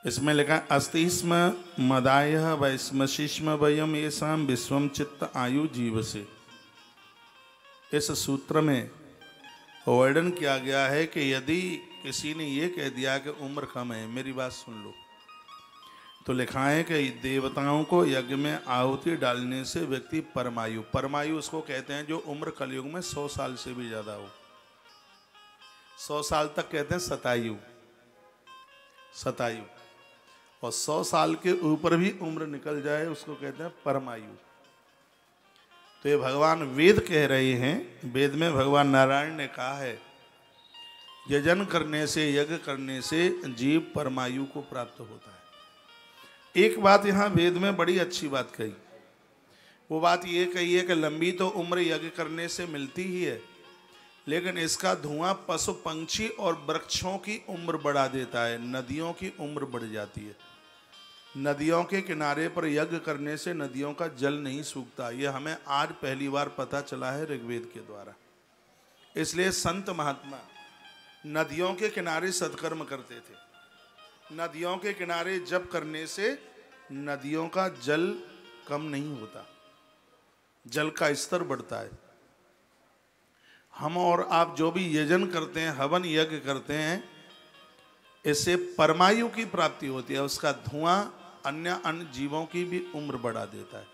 इसमें लिखा अस्ति स्म मदाय वैश्मशिष्म वयम येषां विश्वम चित्त आयु जीव से। इस सूत्र में वर्णन किया गया है कि यदि किसी ने ये कह दिया कि उम्र कम है, मेरी बात सुन लो, तो लिखा है कि देवताओं को यज्ञ में आहुति डालने से व्यक्ति परमायु, परमायु उसको कहते हैं जो उम्र कलयुग में 100 साल से भी ज्यादा हो, 100 साल तक कहते हैं शतायु, शतायु, और 100 साल के ऊपर भी उम्र निकल जाए उसको कहते हैं परमायु। तो ये भगवान वेद कह रहे हैं, वेद में भगवान नारायण ने कहा है यजन करने से, यज्ञ करने से जीव परमायु को प्राप्त होता है। एक बात यहाँ वेद में बड़ी अच्छी बात कही, वो बात ये कही है कि लंबी तो उम्र यज्ञ करने से मिलती ही है, लेकिन इसका धुआं पशु पंछी और वृक्षों की उम्र बढ़ा देता है, नदियों की उम्र बढ़ जाती है। नदियों के किनारे पर यज्ञ करने से नदियों का जल नहीं सूखता, ये हमें आज पहली बार पता चला है ऋग्वेद के द्वारा। इसलिए संत महात्मा नदियों के किनारे सत्कर्म करते थे। नदियों के किनारे जप करने से नदियों का जल कम नहीं होता, जल का स्तर बढ़ता है। हम और आप जो भी यजन करते हैं, हवन यज्ञ करते हैं, इससे परमायु की प्राप्ति होती है। उसका धुआं अन्य जीवों की भी उम्र बढ़ा देता है,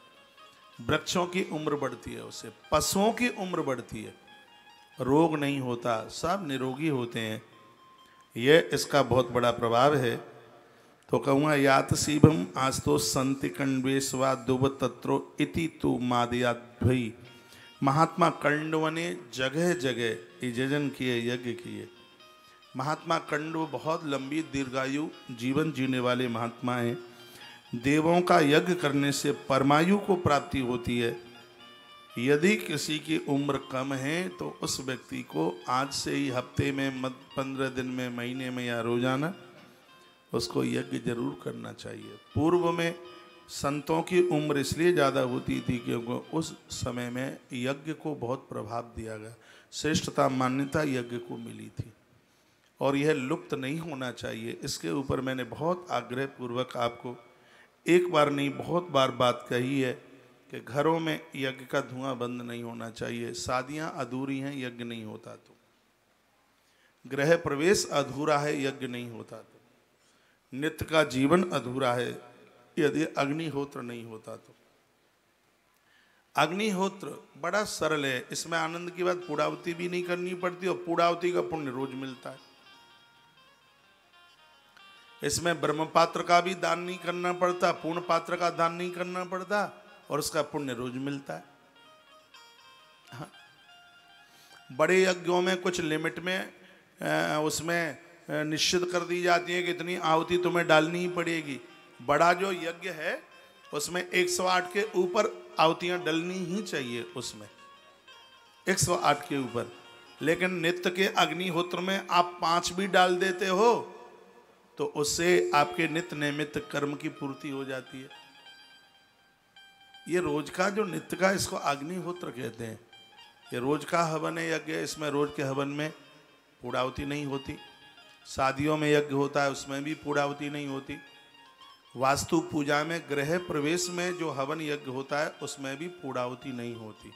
वृक्षों की उम्र बढ़ती है, उससे पशुओं की उम्र बढ़ती है, रोग नहीं होता, सब निरोगी होते हैं। यह इसका बहुत बड़ा प्रभाव है। तो कहूँगा यात शिवम आस्तो संति कंडवेशवा दुब तत्रो इति तु मादयाद्भई। महात्मा कंडव ने जगह जगह यजन किए, यज्ञ किए। महात्मा कंडव बहुत लंबी दीर्घायु जीवन जीने वाले महात्मा हैं। देवों का यज्ञ करने से परमायु को प्राप्ति होती है। यदि किसी की उम्र कम है तो उस व्यक्ति को आज से ही हफ्ते में, 15 दिन में, महीने में या रोजाना उसको यज्ञ जरूर करना चाहिए। पूर्व में संतों की उम्र इसलिए ज़्यादा होती थी क्योंकि उस समय में यज्ञ को बहुत प्रभाव दिया गया, श्रेष्ठता मान्यता यज्ञ को मिली थी, और यह लुप्त नहीं होना चाहिए। इसके ऊपर मैंने बहुत आग्रह पूर्वक आपको एक बार नहीं बहुत बार बात कही है कि घरों में यज्ञ का धुआं बंद नहीं होना चाहिए। शादियां अधूरी हैं यज्ञ नहीं होता तो, गृह प्रवेश अधूरा है यज्ञ नहीं होता तो, नित्य का जीवन अधूरा है यदि अग्निहोत्र नहीं होता तो। अग्निहोत्र बड़ा सरल है, इसमें आनंद की बात पूर्णाहुति भी नहीं करनी पड़ती और पूर्णाहुति का पुण्य रोज मिलता है। इसमें ब्रह्म पात्र का भी दान नहीं करना पड़ता, पूर्ण पात्र का दान नहीं करना पड़ता, और उसका पुण्य रोज मिलता है। हाँ। बड़े यज्ञों में कुछ लिमिट में उसमें निश्चित कर दी जाती है कि इतनी आहुति तुम्हें डालनी ही पड़ेगी। बड़ा जो यज्ञ है उसमें 108 के ऊपर आहुतियां डलनी ही चाहिए, उसमें 108 के ऊपर। लेकिन नित्य के अग्निहोत्र में आप 5 भी डाल देते हो तो उससे आपके नित्य नैमित्त कर्म की पूर्ति हो जाती है। ये रोज का जो नित्य का, इसको अग्निहोत्र कहते हैं। ये रोज का हवन है यज्ञ, इसमें रोज के हवन में पूर्णाहुति नहीं होती। शादियों में यज्ञ होता है उसमें भी पूर्णाहुति नहीं होती। वास्तु पूजा में, गृह प्रवेश में जो हवन यज्ञ होता है उसमें भी पूर्णाहुति नहीं होती।